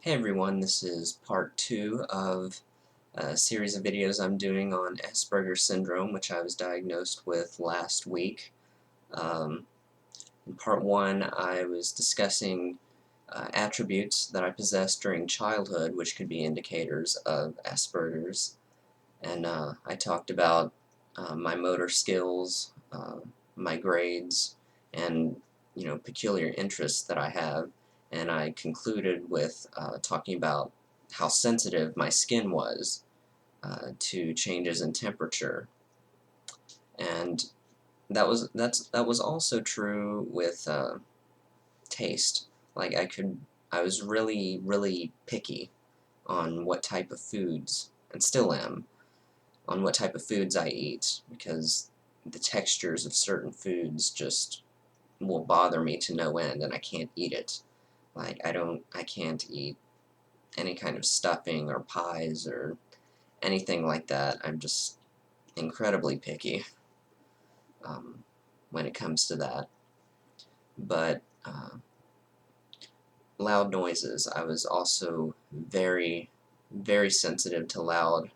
Hey everyone, this is part 2 of a series of videos I'm doing on Asperger syndrome, which I was diagnosed with last week. In part 1, I was discussing attributes that I possessed during childhood, which could be indicators of Asperger's. And I talked about my motor skills, my grades, and peculiar interests that I have. And I concluded with talking about how sensitive my skin was to changes in temperature, and that was also true with taste. Like I was really picky on what type of foods, and still am, on what type of foods I eat, because the textures of certain foods just will bother me to no end, and I can't eat it. Like I can't eat any kind of stuffing or pies or anything like that. I'm just incredibly picky um, when it comes to that. But loud noises, I was also very sensitive to loud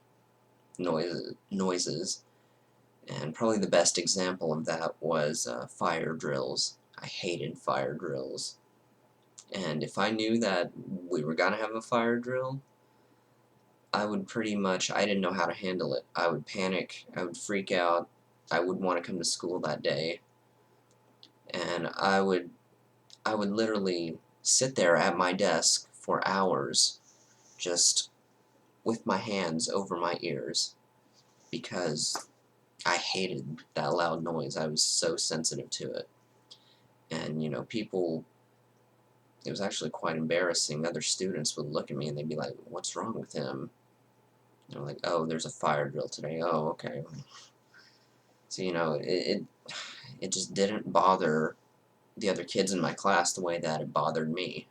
noises. And probably the best example of that was fire drills. I hated fire drills. And if I knew that we were gonna have a fire drill, I would pretty much, I didn't know how to handle it. I would panic, I would freak out, I wouldn't want to come to school that day, and I would literally sit there at my desk for hours, just with my hands over my ears, because I hated that loud noise. I was so sensitive to it. And, people, it was actually quite embarrassing. Other students would look at me and they'd be like, "What's wrong with him?" Like, "Oh, there's a fire drill today." "Oh, okay." So, it just didn't bother the other kids in my class the way that it bothered me.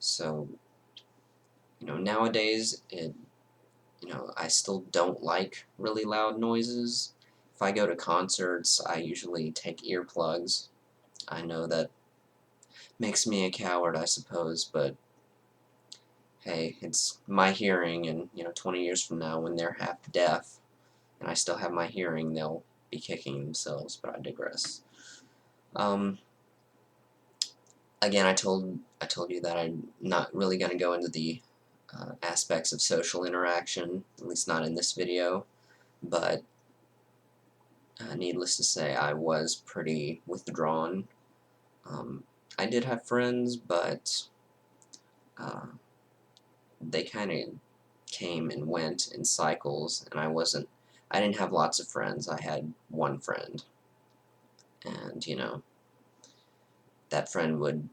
So, nowadays, I still don't like really loud noises. If I go to concerts, I usually take earplugs. I know that makes me a coward, I suppose, but hey, it's my hearing, and 20 years from now, when they're half deaf and I still have my hearing, they'll be kicking themselves, but I digress. Um, Again, I told you that I'm not really going to go into the aspects of social interaction, at least not in this video, but needless to say, I was pretty withdrawn. Um, I did have friends, but uh, they kind of came and went in cycles, and I didn't have lots of friends. I had one friend, and that friend would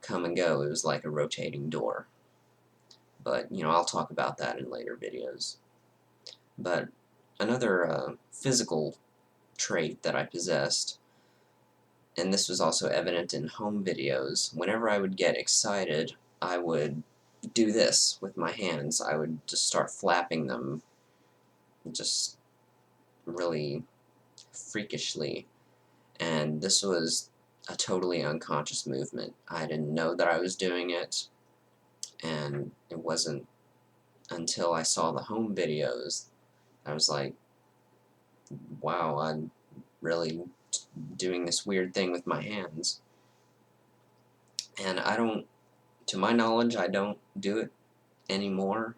come and go. It was like a rotating door. But I'll talk about that in later videos. But another physical trait that I possessed, and this was also evident in home videos, whenever I would get excited, I would do this with my hands. I would just start flapping them, just really freakishly. And this was a totally unconscious movement. I didn't know that I was doing it, and it wasn't until I saw the home videos I was like, wow, I'm really doing this weird thing with my hands. And to my knowledge, I don't do it anymore,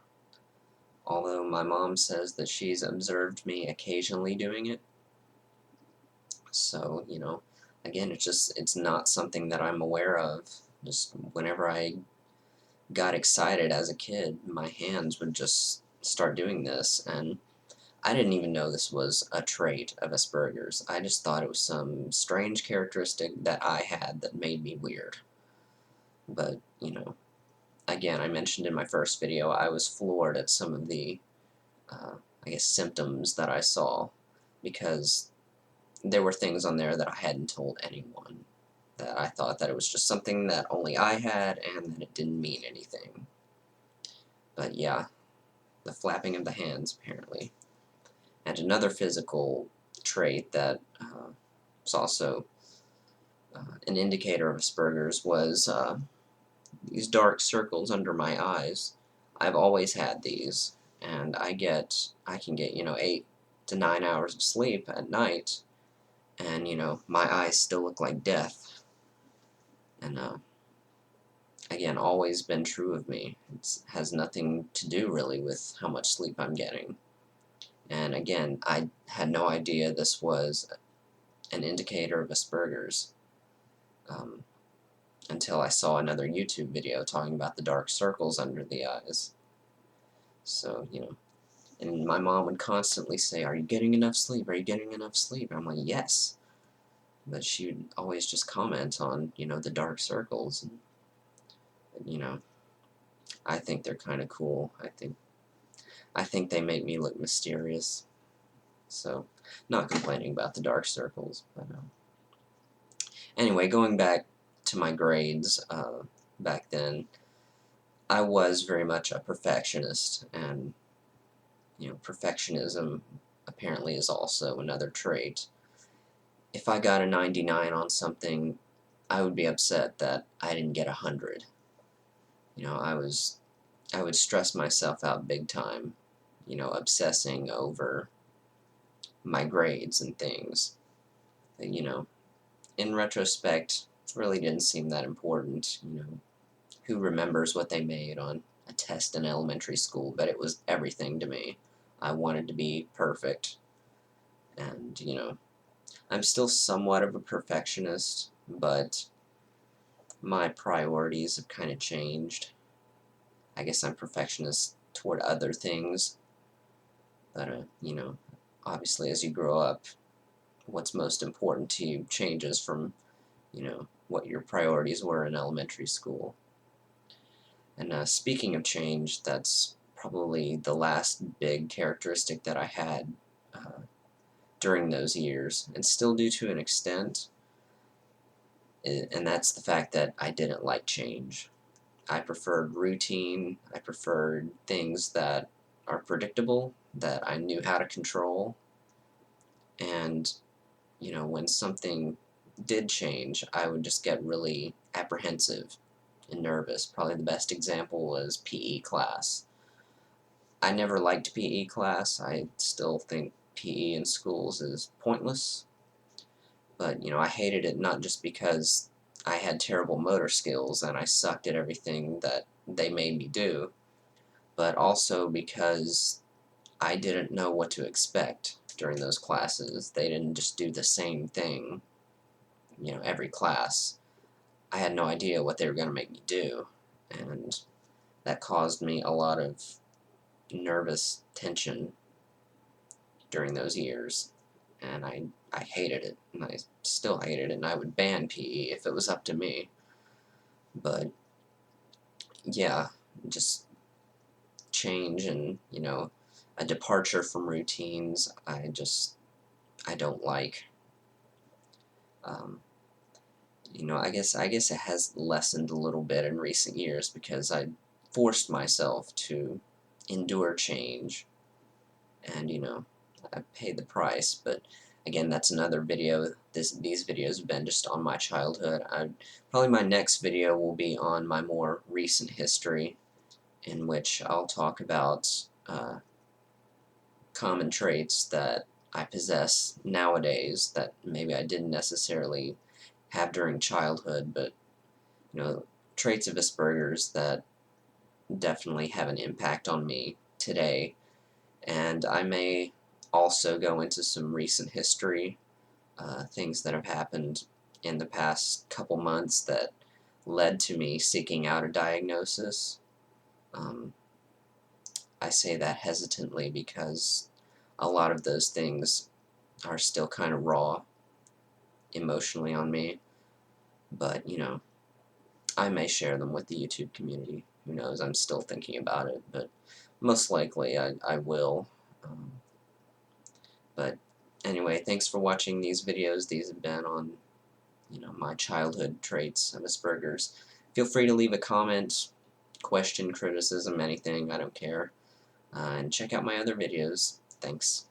although my mom says that she's observed me occasionally doing it. So, again, it's not something that I'm aware of. Just whenever I got excited as a kid, my hands would just start doing this, and I didn't even know this was a trait of Asperger's. I just thought it was some strange characteristic that I had that made me weird. But, again, I mentioned in my first video, I was floored at some of the, I guess, symptoms that I saw, because there were things on there that I hadn't told anyone, that I thought that it was just something that only I had and that it didn't mean anything. But yeah, the flapping of the hands, apparently. And another physical trait that was also an indicator of Asperger's was these dark circles under my eyes. I've always had these, and I can get, 8 to 9 hours of sleep at night, and, my eyes still look like death. And, again, always been true of me. It has nothing to do, really, with how much sleep I'm getting. And, again, I had no idea this was an indicator of Asperger's. Until I saw another YouTube video talking about the dark circles under the eyes. So, and my mom would constantly say, "Are you getting enough sleep? Are you getting enough sleep?" And I'm like, "Yes." But she would always just comment on, the dark circles. And, I think they're kind of cool. I think they make me look mysterious. So, not complaining about the dark circles. But anyway, going back to my grades, back then, I was very much a perfectionist, and perfectionism apparently is also another trait. If I got a 99 on something, I would be upset that I didn't get 100. I would stress myself out big time, obsessing over my grades and things. In retrospect, it really didn't seem that important. Who remembers what they made on a test in elementary school? But it was everything to me. I wanted to be perfect, and I'm still somewhat of a perfectionist, but my priorities have kind of changed. I guess I'm perfectionist toward other things, but obviously as you grow up, what's most important to you changes from what your priorities were in elementary school. And speaking of change, that's probably the last big characteristic that I had during those years, and still do to an extent, and that's the fact that I didn't like change. I preferred routine. I preferred things that are predictable, that I knew how to control. And, when something did change, I would just get really apprehensive and nervous. Probably the best example was PE class. I never liked PE class. I still think PE in schools is pointless. But, I hated it not just because I had terrible motor skills and I sucked at everything that they made me do, but also because I didn't know what to expect during those classes. They didn't just do the same thing, every class. I had no idea what they were going to make me do, and that caused me a lot of nervous tension during those years, and I hated it, and I still hated it, and I would ban PE if it was up to me. But yeah, just change and, a departure from routines, I don't like. Um, I guess it has lessened a little bit in recent years because I forced myself to endure change, and I paid the price. But again, that's another video. These videos have been just on my childhood. Probably my next video will be on my more recent history, in which I'll talk about common traits that I possess nowadays that maybe I didn't necessarily have during childhood, but traits of Asperger's that definitely have an impact on me today. And I may also go into some recent history, things that have happened in the past couple months that led to me seeking out a diagnosis. Um, I say that hesitantly because a lot of those things are still kind of raw emotionally on me, but I may share them with the YouTube community. Who knows? I'm still thinking about it, but most likely I will. Um, but anyway, thanks for watching these videos. These have been on, my childhood traits of Asperger's. Feel free to leave a comment, question, criticism, anything. I don't care. And check out my other videos. Thanks.